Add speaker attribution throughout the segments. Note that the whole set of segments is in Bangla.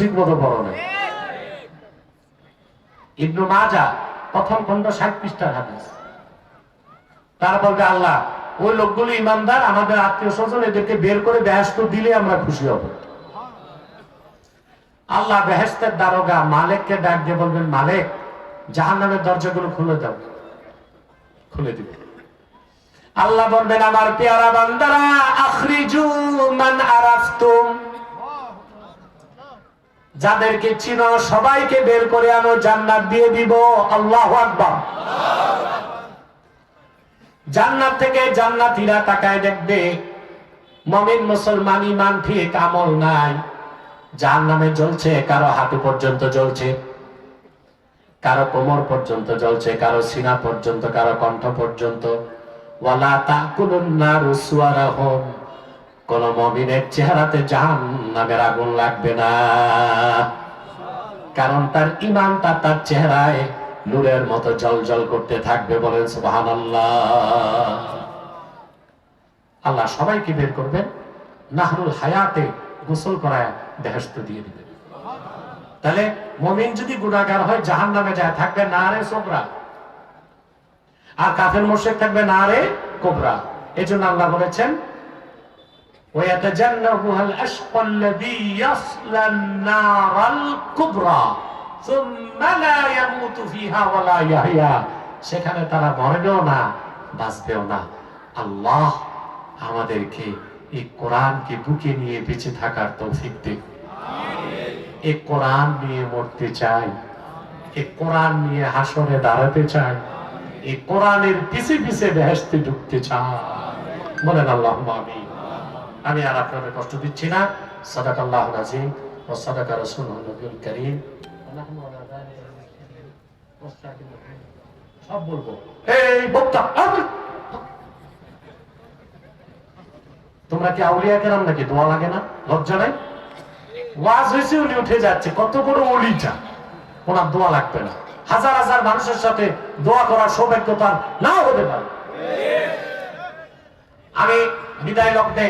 Speaker 1: ঠিক মতো পড়ো না। ইবনে মাজাহ প্রথম খণ্ড 60 পৃষ্ঠার হাদিস। তারা বলবে আল্লাহ ওই লোকগুলো ইমানদার, আমাদের আত্মীয় স্বজন, এদেরকে বের করে বেহেশত দিলে আমরা খুশি হব। আল্লাহ বেহেশতের দারোগা মালিককে ডাক দিয়ে বলবেন, মালিক জাহান্নামের দরজাগুলো খুলে দাও। খুলে দিবে। আল্লাহ বলবেন, আমার পেয়ারা বান্দারা, আখরিজু মান আরাফতুম, যাদেরকে চিনো সবাইকে বের করে আনো, জান্নাত দিয়ে দিব। আল্লাহু আকবার। জান্নাত থেকে জান্নাতীরা তাকায় দেখবে মুমিন মুসলমান ঈমান ঠিক আমল নাই, জাহান্নামে জ্বলছে, কারো হাঁটু পর্যন্ত জ্বলছে, কারো কোমর পর্যন্ত জ্বলছে, কারো সিনা পর্যন্ত, কারো কণ্ঠ পর্যন্ত। ওয়ালা তাকুলুন নারু সুওয়ারাহুম, কোন মুমিনের চেহারাতে জাহান্নামের আগুন লাগবে না, কারণ তার ঈমানটা তার চেহারায় নূরের মতো জ্বলজ্বল করতে থাকবে। বলেন সুবহানাল্লাহ। আল্লাহ সবাইকে বের করবেন, নাহরুল হায়াতে গোসল করায় বেহেশত দিয়ে দিবেন। তাহলে মুমিন যদি গুনাহগার হয় জাহান্নামে যায়, থাকবে নারে সুগরা, আর কাফের মুশরিক থাকবে নারে কুবরা। এজন্য আল্লাহ বলেছেন, ويتجنبها الأشقى الذي يصلى النار الكبرى ثم لا يموت فيها ولا يحيا, সেখানে তারা মরবেও না, বাঁচবেও না। আল্লাহ আমাদেরকে এই কোরআনকে বুকে নিয়ে বেঁচে থাকার তৌফিক দিন। এই কোরআন নিয়ে মরতে চাই, এই কোরআন নিয়ে হাসরে দাঁড়াতে চাই, এই কোরআনের পিছে পিছে বেহেশতে ঢুকতে চাই। বলেন আল্লাহুম্মা আমিন। আমি আর আপনাদের কষ্ট দিচ্ছি না। সাদাকাল্লাহুল আযীম ওয়া সাদাকা রাসূলুল নবিয়ুল কারীম। সব বলবো। এই বক্তা, তোমরা কি আউলিয়া কেরাম নাকি? দোয়া লাগে না? লজ্জা নাই? ওয়াজ হয়েছে, উনি উঠে যাচ্ছে, কত বড় ওলিটা, ওনার দোয়া লাগবে না। হাজার হাজার মানুষের সাথে দোয়া করার সৌভাগ্য তার নাও হতে পারে। আমি বিদায় লগ্নে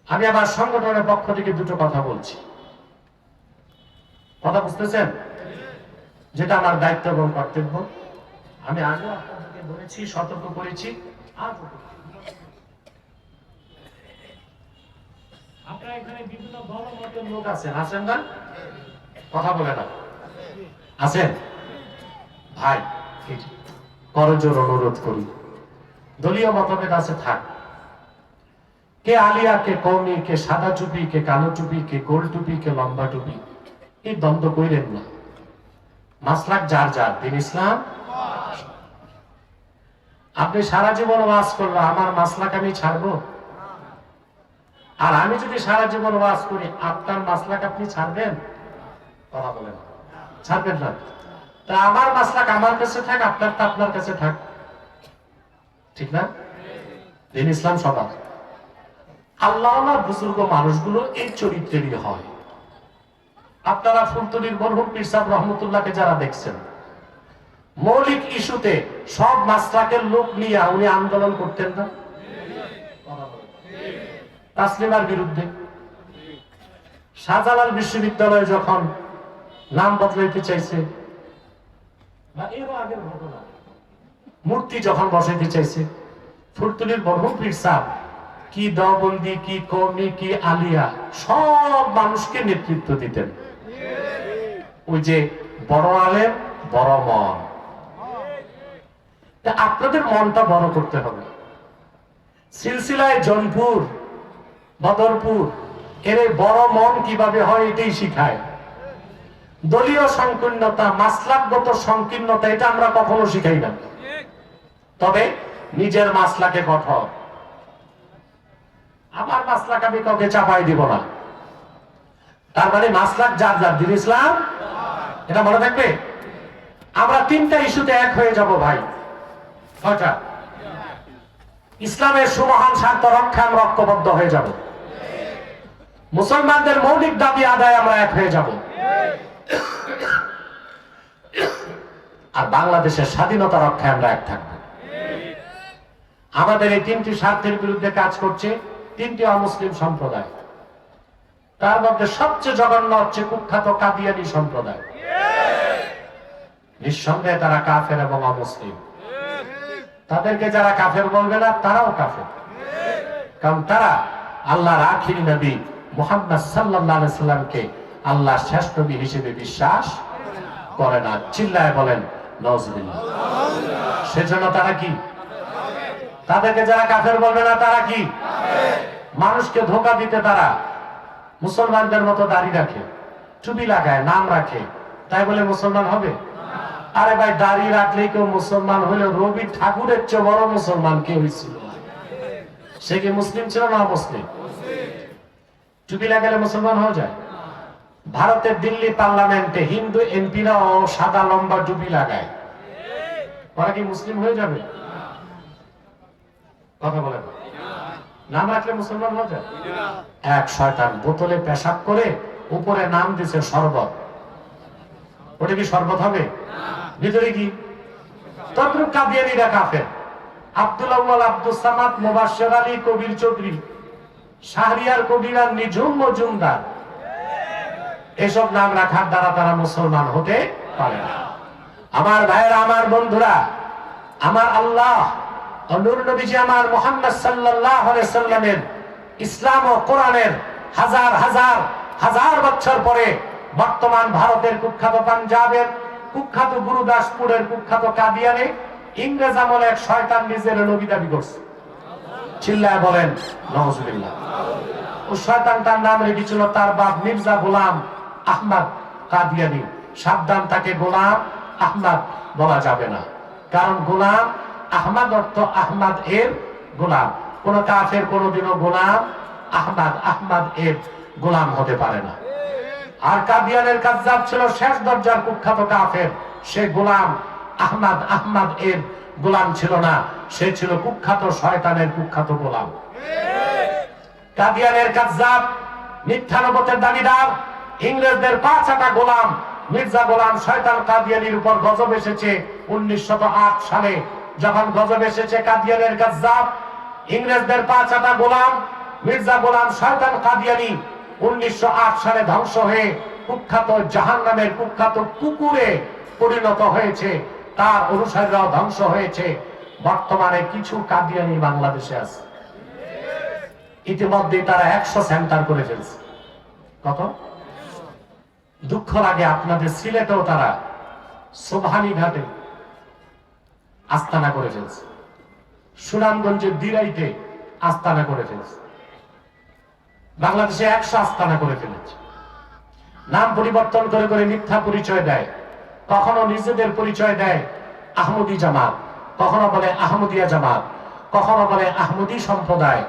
Speaker 1: আমি আমার সংগঠনের পক্ষ থেকে দুটো কথা বলছি। কথা বুঝতেছেন? যেটা আমার দায়িত্ব এবং কর্তব্য। আমি আগেও আপনাদেরকে বলেছি, সতর্ক করেছি, আজও আপনারা এখানে বিভিন্ন দলমতের লোক আছেন, আছেন না? কথা বলে না, আছেন? ভাই করজোর অনুরোধ করি, দলীয় মতভেদ আছে, থাক। কে আলিয়া, কে কওমি, কে সাদা টুপি, কে কালো টুপি, কে গোল টুপি, কে লম্বা টুপি, এই দ্বন্দ্ব কইরেন না। মাসলাক যার যার, দিন ইসলাম। আপনি সারা জীবন ওয়াজ করলো, আমার মাসলাক আমি ছাড়বো? আর আমি যদি সারা জীবন ওয়াজ করি, আপনার মাসলাক আপনি ছাড়বেন? কথা বলেন, ছাড়বেন না। তা আমার মাসলাক আমার কাছে থাক, আপনারটা আপনার কাছে থাক, ঠিক না? দিন ইসলাম সবার। আল্লাহ বুজুর্গ মানুষগুলো এই চরিত্রেরই হয়। আপনারা ফুলতলির মরহুম পীর সাহেব রহমতুল্লাহকে যারা দেখছেন, মৌলিক ইস্যুতে সব মাসলাকের লোক নিয়ে উনি আন্দোলন করতেন না? তাসলিমার বিরুদ্ধে, শাহজালাল বিশ্ববিদ্যালয় যখন নাম বদলাইতে চাইছে, বা এরও আগের ঘটনা, মূর্তি যখন বসাইতে চাইছে, ফুলতলির মরহুম পীর সাহেব কি দেওবন্দি, কি কওমি, কি আলিয়া, সব মানুষকে নেতৃত্ব দিতেন। ওই যে বড় আলেম বড় মন, আপনাদের মনটা বড় করতে হবে। সিলসিলায় জনপুর, বদরপুর এর বড় মন কিভাবে হয় এটাই শিখায়। দলীয় সংকীর্ণতা, মাসলাকগত সংকীর্ণতা এটা আমরা কখনো শিখাই না। তবে নিজের মাসলাকে কঠোর, আমার মাসলাক আমি কাউকে চাপাই দিব না। তার মানে মাসলাক যার যার, দিন ইসলাম, এটা মনে থাকবে। আমরা তিনটা ইস্যুতে এক হয়ে যাব ভাই। কয়টা? ইসলামের সুমহান স্বার্থ রক্ষা আমরা ঐক্যবদ্ধ হয়ে যাব। মুসলমানদের মৌলিক দাবি আদায় আমরা এক হয়ে যাব। আর বাংলাদেশের স্বাধীনতা রক্ষায় আমরা এক থাকবো। আমাদের এই তিনটি স্বার্থের বিরুদ্ধে কাজ করছে তিনটি অমুসলিম সম্প্রদায়। তার মধ্যে সবচেয়ে জঘন্য হচ্ছে কুখ্যাত কাদিয়ানী সম্প্রদায়। নিঃসন্দেহে তারা কাফের এবং অমুসলিম। তাদেরকে যারা কাফের বলবে না তারাও কাফের, কারণ তারা আল্লাহর আখিরি নবী মুহাম্মদ সাল্লাল্লাহু আলাইহি সাল্লামকে আল্লাহর শেষ নবী হিসেবে বিশ্বাস করে না। চিল্লায় বলেন নাউজুবিল্লাহ। সেজন্য তারা কি? তাদেরকে যারা কাফের বলবে না তারা কি? মানুষকে ধোঁকা দিতে তারা মুসলমানদের মতো দাড়ি রাখে, টুপি লাগায়, নাম রাখে, তাই বলে মুসলমান হবে? আরে ভাই, দাড়ি রাখলেই কেউ মুসলমান হলে রবি ঠাকুরের চেয়ে বড় মুসলমান কে হয়েছিল? সে কি মুসলিম ছিল না মুসলিম? টুপি লাগালে মুসলমান হয়ে যায়? ভারতের দিল্লি পার্লামেন্টে হিন্দু এমপিরাও সাদা লম্বা টুপি লাগায়, ওরা কি মুসলিম হয়ে যাবে? কথা বলেন, নাম রাখলে মুসলমান হয়ে যায়? এক শয়তান বোতলে পেশাব করে উপরে নাম দিছে শরবত, ওটা কি শরবত হবে? ভিতরে কি? তদ্রুপ কাদিয়ানীরা কাফের। আব্দুল আউয়াল, আব্দুল সামাদ, মুবাশশির আলী, কবির চৌধুরী, শাহরিয়ার কবির আর নিঝুম মজুমদার, এসব নাম রাখার দ্বারা তারা মুসলমান হতে পারে না। আমার ভাইয়েরা, আমার বন্ধুরা, আমার আল্লাহ নূর নবীজি আমার মুহাম্মদ সাল্লাল্লাহু আলাইহি সাল্লামের ইসলাম ও কোরআনের হাজার হাজার হাজার বছর পরে বর্তমান ভারতের কুখ্যাত পাঞ্জাবের কুখ্যাত গুরুদাসপুরের কুখ্যাত কাদিয়ানে ইংরেজ আমলে এক শয়তান নিজের নবী দাবি করছে। চিল্লায় বলেন নাউজুবিল্লাহ। ও শয়তানটার নাম রেখেছিল তার বাপ মির্জা গোলাম আহমদ কাদিয়ানী। সাবধান, তাকে গোলাম আহমদ বলা যাবে না, কারণ গোলাম আহমদ অর্থ আহমদ এর গোলাম। কোন কাফের কোনদিনও গোলাম আহমদ এর গোলাম হতে পারে না। আর কাদিয়ানের কাজ্জাব ছিল শেষ দরজার কুখ্যাত কাফের, সে গোলাম আহমদ এর গোলাম ছিল না, সে ছিল কুখ্যাত শয়তানের কুখ্যাত গোলাম। কাদিয়ানের কাজ্জাব, মিথ্যা নবুয়তের দাবিদার, ইংরেজদের পাঁচাটা গোলাম মির্জা গোলাম শয়তান কাদিয়ানির উপর গজব এসেছে 1908 সালে। যখন গজব এসেছে কাদিয়ানের কাজ্জাব, ইংরেজদের পাঁচাটা গোলাম মির্জা গোলাম শয়তান কাদিয়ানি 1908 সালে ধ্বংস হয়ে কুখ্যাত জাহান্নামের কুখ্যাত কুকুরে পরিণত হয়েছে, তার অনুসারীরাও ধ্বংস হয়েছে। বর্তমানে কিছু কাদিয়ানি বাংলাদেশে আছে, ইতিমধ্যে তারা 100 সেন্টার করে ফেলছে। কত দুঃখ লাগে, আপনাদের সিলেটেও তারা সোভানি ঘাটে আস্তানা করে ফেলছে, সুনামগঞ্জের দিরাইতে আস্তানা করে ফেলছে, বাংলাদেশে 100 আস্তানা করে ফেলেছে। নাম পরিবর্তন করে করে মিথ্যা পরিচয় দেয়, কখনো নিজেদের পরিচয় দেয় আহমদি জামাত, কখনো বলে আহমদিয়া জামাত, কখনো বলে আহমদি সম্প্রদায়,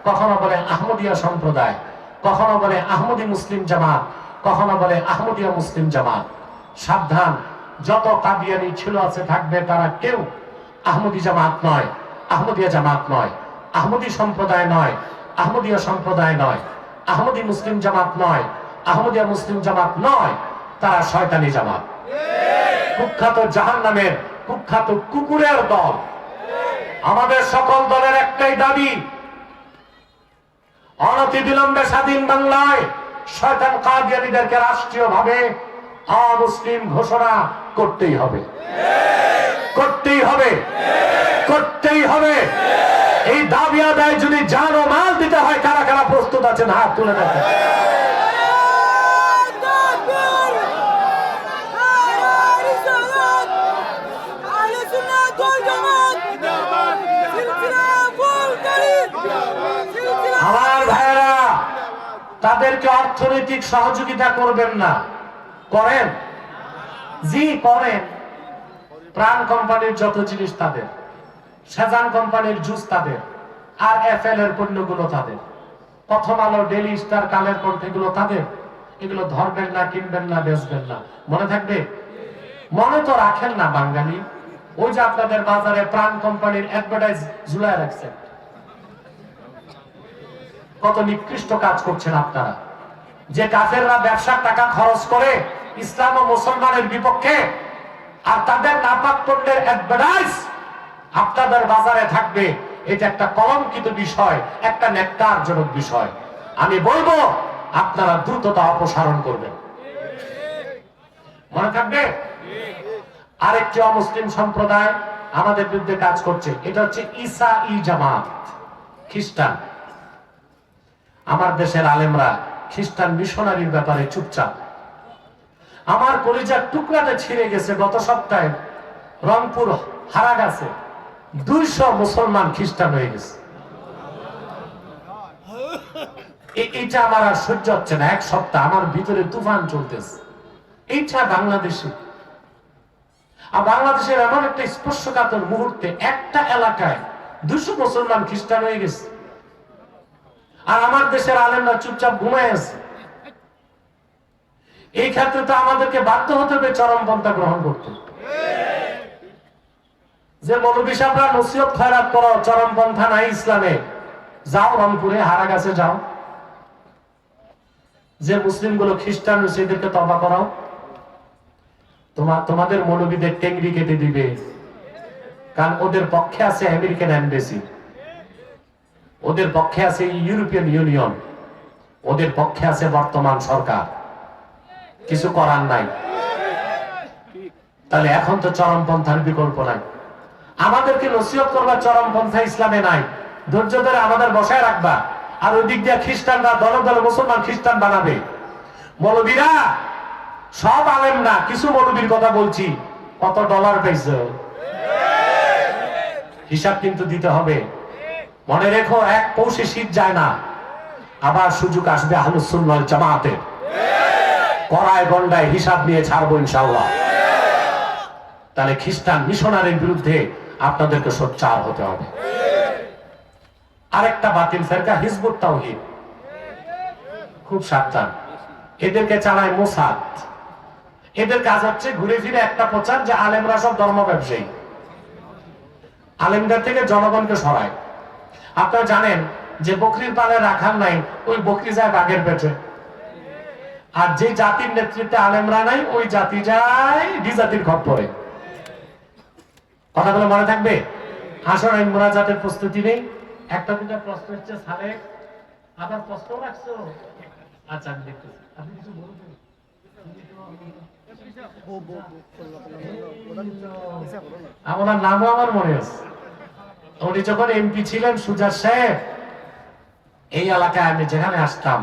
Speaker 1: কখনো বলে আহমদিয়া সম্প্রদায়, কখনো বলে আহমদি মুসলিম জামাত, কখনো বলে আহমদিয়া মুসলিম জামাত। সাবধান, যত কাদিয়ানি ছিল আছে থাকবে, তারা কেউ আহমদি জামাত নয়, আহমদিয়া জামাত নয়, আহমদি সম্প্রদায় নয়, আহমদিয়া সম্প্রদায় নয়, আহমদি মুসলিম জামাত নয়, আহমদিয়া মুসলিম জামাত নয়, তারা শয়তানি জামাত, কুখ্যাত জাহান্নামের কুখ্যাত কুকুরের দল। আমাদের সকল দলের একটাই দাবি, অনতিবিলম্বে স্বাধীন বাংলায় শয়তান কাদিয়ানীদেরকে রাষ্ট্রীয়ভাবে অমুসলিম ঘোষণা করতেই হবে, করতেই হবে, করতেই হবে। এই দাবি আদায় যদি জান ও মাল দিতে হয়, কারা কারা প্রস্তুত আছেন হাত তুলে দেখেন। আমার ভাইয়েরা, তাদেরকে অর্থনৈতিক সহযোগিতা করবেন না, করেন, জি করেন। প্রাণ কোম্পানির যত জিনিস তাদের, সেজান কোম্পানির জুস তাদের, আর এফএল এর পণ্যগুলো তাদের, প্রথম আলো, ডেইলি স্টার, কালের কণ্ঠ, এগুলো তাদের। এগুলো ধরবেন না, কিনবেন না, বেচবেন না, মনে থাকবে? মনে তো রাখেন না বাঙালি। ওই যে আপনাদের বাজারে প্রাণ কোম্পানির অ্যাডভার্টাইজ ঝুলায় রাখছেন, কত নিকৃষ্ট কাজ করছেন আপনারা। যে কাফেররা ব্যবসার টাকা খরচ করে ইসলাম ও মুসলমানের বিপক্ষে, আর তাদের নাপাক পণ্যের অ্যাডভার্টাইজ আপনাদের বাজারে থাকবে, এটা একটা কলঙ্কিত বিষয়, একটা ন্যাক্কারজনক বিষয়। আমি বলবো আপনারা দ্রুততা অপসারণ করবেন। মনে থাকবে? আরেকটি অমুসলিম সম্প্রদায় আমাদের বিরুদ্ধে কাজ করছে, এটা হচ্ছে ঈসাঈ জামাত, খ্রিস্টান। আমার দেশের আলেমরা খ্রিস্টান মিশনারির ব্যাপারে চুপচাপ। আমার কলিজার টুকরাতে ছিঁড়ে গেছে গত সপ্তাহে রংপুর হারাগাছে 200 মুসলমান খ্রিস্টান হয়ে গেছে। এইটা আমার আর সহ্য হচ্ছে না। এক সপ্তাহ আমার ভিতরে তুফান চলতেছে। এইটা বাংলাদেশে, আর বাংলাদেশের এমন একটা স্পর্শকাতর মুহূর্তে একটা এলাকায় 200 মুসলমান খ্রিস্টান হয়ে গেছে, আর আমার দেশের আলেমরা চুপচাপ ঘুমায় আছে। এই ক্ষেত্রে তো আমাদেরকে বাধ্য হতে হবে চরমপন্থা গ্রহণ করতে। যে মৌলবী সাহেবরা নসিহত খয়রাত করো চরমপন্থা নাই ইসলামে, যাও রংপুরে হারাগাছে যাও। যে মুসলিমগুলো খ্রিস্টান সেদেরকে তওবা করাও। তোমাদের মৌলবীদের টেংরি কেটে দিবে, কারণ ওদের পক্ষে আছে আমেরিকান এমবেসি, ওদের পক্ষে আছে ইউরোপিয়ান ইউনিয়ন, ওদের পক্ষে আছে বর্তমান সরকার। কিছু করার নাই। তাহলে এখন তো চরমপন্থার বিকল্প নাই। আমাদেরকে নসিহত করবা চরমপন্থা ইসলামে নাই, ধৈর্য ধরে আমাদের বসায় রাখবা। আর ওই দিক দিয়ে খ্রিস্টানরা দলে দলে মুসলমান খ্রিস্টান বানাবে। মৌলবীরা সব আলেম না, কিছু মৌলবীর কথা বলছি। কত ডলার পেয়েছ হিসাব কিন্তু দিতে হবে। মনে রেখো, এক পৌষে শীত যায় না, আবার সুযোগ আসবে আহলুস সুন্নাহ ওয়াল জামাতের। কড়ায় গন্ডায় হিসাব নিয়ে ছাড়বো ইনশাআল্লাহ। তাহলে খ্রিস্টান মিশনারির বিরুদ্ধে আপনাদেরকে সোচ্চার হতে হবে। আরেকটা বাতিল ফেরকা হিজবুত তাওহীদ, খুব সাবধান। এদেরকে চালায় মোসাদ। এদের কাজ হচ্ছে ঘুরে ফিরে একটা প্রচার যে আলেমরা সব ধর্ম ব্যবসায়ী, আলেমদের থেকে জনগণকে সরায়। আপনারা জানেন যে বকরির পালে রাখার নাই, ওই বকরি যায় বাঘের পেটে। আর যে জাতির নেতৃত্বে আলেমরা নাই, ওই জাতি যায় দ্বিজাতির খপ্পরে। কথাগুলো মনে থাকবে। আসর আইন মোনাজাতের প্রস্তুতি নেই। একটা দুটা প্রশ্ন হচ্ছে সালে, আবার প্রশ্ন রাখছো। আচ্ছা আমি দেখতেছি, আপনি কিছু বলবেন? আমার নামও আমার মনে আছে। উনি যখন এমপি ছিলেন, সুজার সাহেব, এই এলাকায় আমি যেখানে আসতাম